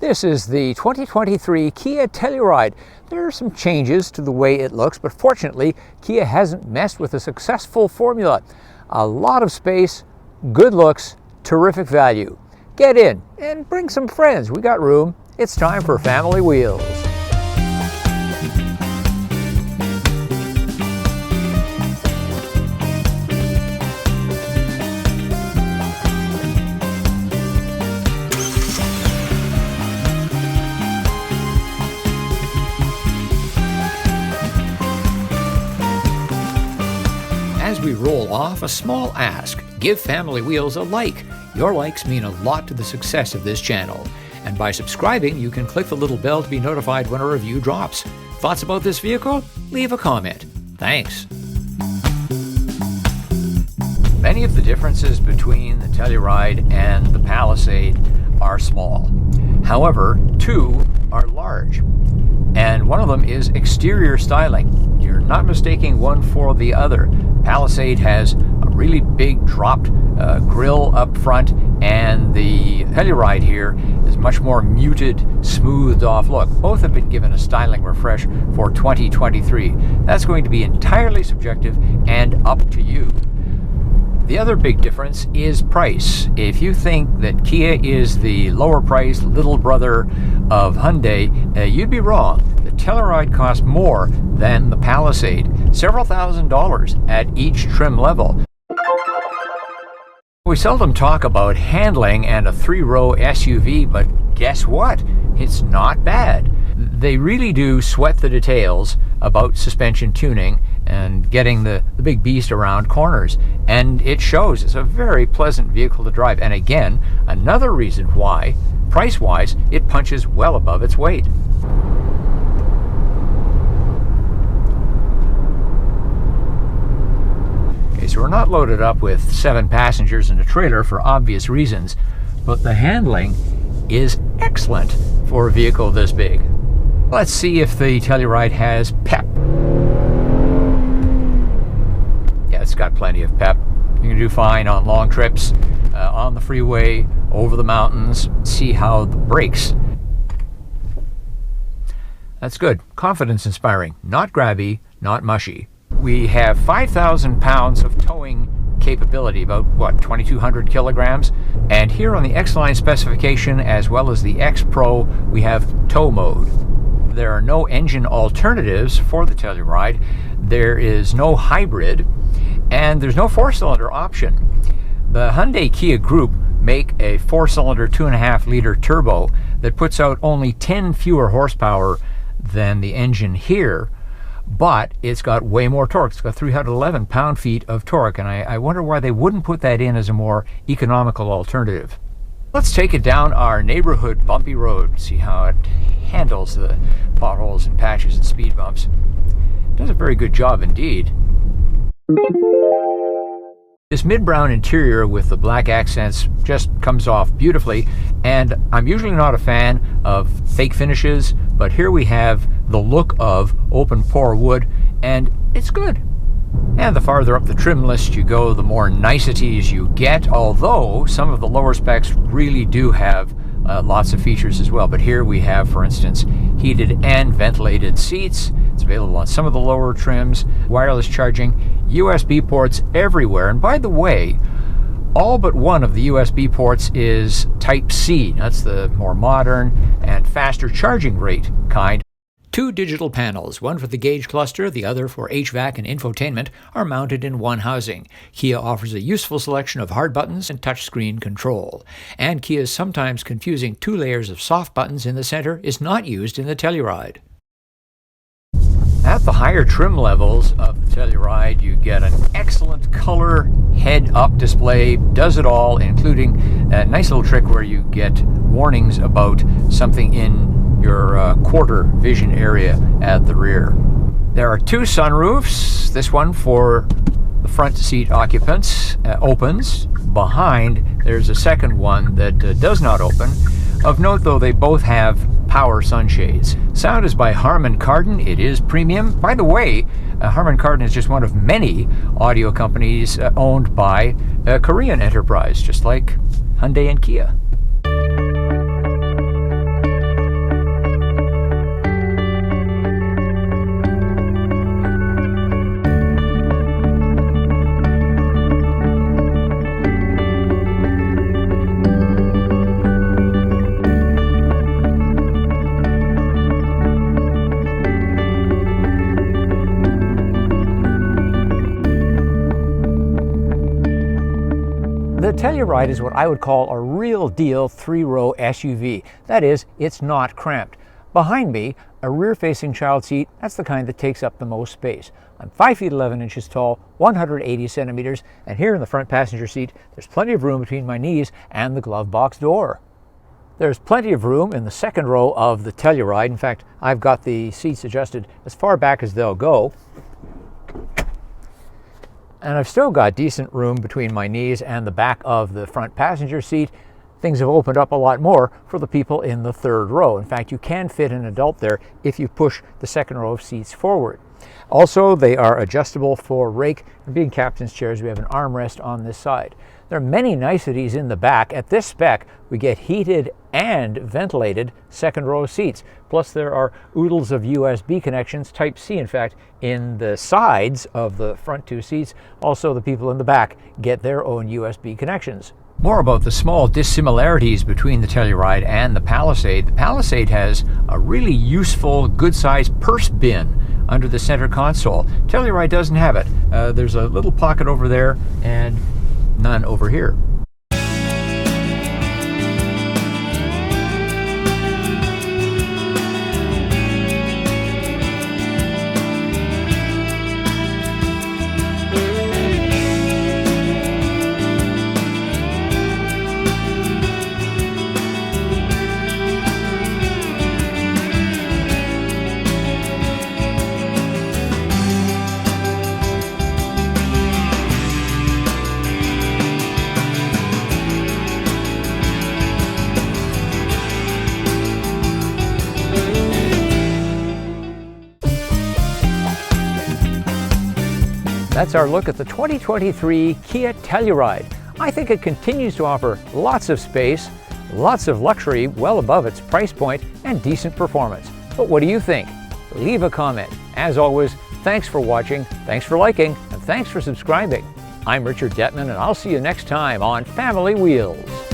This is the 2023 Kia Telluride. There are some changes to the way it looks, but fortunately, Kia hasn't messed with a successful formula. A lot of space, good looks, terrific value. Get in and bring some friends. We got room. It's time for Family Wheels. As we roll off, a small ask. Give Family Wheels a like. Your likes mean a lot to the success of this channel. And by subscribing, you can click the little bell to be notified when a review drops. Thoughts about this vehicle? Leave a comment. Thanks. Many of the differences between the Telluride and the Palisade are small. However, two are large. And one of them is exterior styling. You're not mistaking one for the other. Palisade has a really big dropped grille up front, and the Telluride here is much more muted, smoothed off look. Both have been given a styling refresh for 2023. That's going to be entirely subjective and up to you. The other big difference is price. If you think that Kia is the lower priced little brother of Hyundai, you'd be wrong. The Telluride costs more than the Palisade, several $1,000s at each trim level. We seldom talk about handling and a three-row SUV, but guess what? It's not bad. They really do sweat the details about suspension tuning and getting the big beast around corners. And it shows. It's a very pleasant vehicle to drive. And again, another reason why, price-wise, it punches well above its weight. Okay, so we're not loaded up with 7 passengers and a trailer for obvious reasons, but the handling is excellent for a vehicle this big. Let's see if the Telluride has pep. Yeah, it's got plenty of pep. You can do fine on long trips, on the freeway, over the mountains. See how the brakes. That's good. Confidence inspiring. Not grabby, not mushy. We have 5,000 pounds of towing capability, about what, 2,200 kilograms? And here on the X-Line specification, as well as the X Pro, we have tow mode. There are no engine alternatives for the Telluride. There is no hybrid, and there's no 4-cylinder option. The Hyundai Kia Group make a 4-cylinder 2.5-liter turbo that puts out only 10 fewer horsepower than the engine here, but it's got way more torque. It's got 311 pound-feet of torque, and I wonder why they wouldn't put that in as a more economical alternative. Let's take it down our neighborhood bumpy road, see how it handles the potholes and patches and speed bumps. It does a very good job indeed. This mid-brown interior with the black accents just comes off beautifully, and I'm usually not a fan of fake finishes, but here we have the look of open pore wood, and it's good. And the farther up the trim list you go, the more niceties you get, although some of the lower specs really do have lots of features as well. But here we have, for instance, heated and ventilated seats. It's available on some of the lower trims, wireless charging, USB ports everywhere. And by the way, all but one of the USB ports is Type-C. That's the more modern and faster charging rate kind. 2 digital panels, one for the gauge cluster, the other for HVAC and infotainment, are mounted in one housing. Kia offers a useful selection of hard buttons and touchscreen control. And Kia's sometimes confusing 2 layers of soft buttons in the center is not used in the Telluride. At the higher trim levels of the Telluride, you get an excellent color head-up display, does it all, including a nice little trick where you get warnings about something in your quarter vision area at the rear. There are 2 sunroofs. This one for the front seat occupants opens. Behind, there's a second one that does not open. Of note, though, they both have power sunshades. Sound is by Harman Kardon. It is premium. By the way, Harman Kardon is just one of many audio companies owned by a Korean enterprise, just like Hyundai and Kia. Telluride is what I would call a real deal three-row SUV. That is, it's not cramped. Behind me, a rear-facing child seat, that's the kind that takes up the most space. I'm 5 feet 11 inches tall, 180 centimeters, and here in the front passenger seat, there's plenty of room between my knees and the glove box door. There's plenty of room in the second row of the Telluride. In fact, I've got the seats adjusted as far back as they'll go. And I've still got decent room between my knees and the back of the front passenger seat. Things have opened up a lot more for the people in the third row. In fact, you can fit an adult there if you push the second row of seats forward. Also, they are adjustable for rake. And being captain's chairs, we have an armrest on this side. There are many niceties in the back. At this spec, we get heated and ventilated second row seats. Plus, there are oodles of USB connections, Type C in fact, in the sides of the front two seats. Also, the people in the back get their own USB connections. More about the small dissimilarities between the Telluride and the Palisade. The Palisade has a really useful, good-sized purse bin under the center console. Telluride doesn't have it. There's a little pocket over there and none over here. That's our look at the 2023 Kia Telluride. I think it continues to offer lots of space, lots of luxury well above its price point, and decent performance. But what do you think? Leave a comment. As always, thanks for watching, thanks for liking, and thanks for subscribing. I'm Richard Detman, and I'll see you next time on Family Wheels.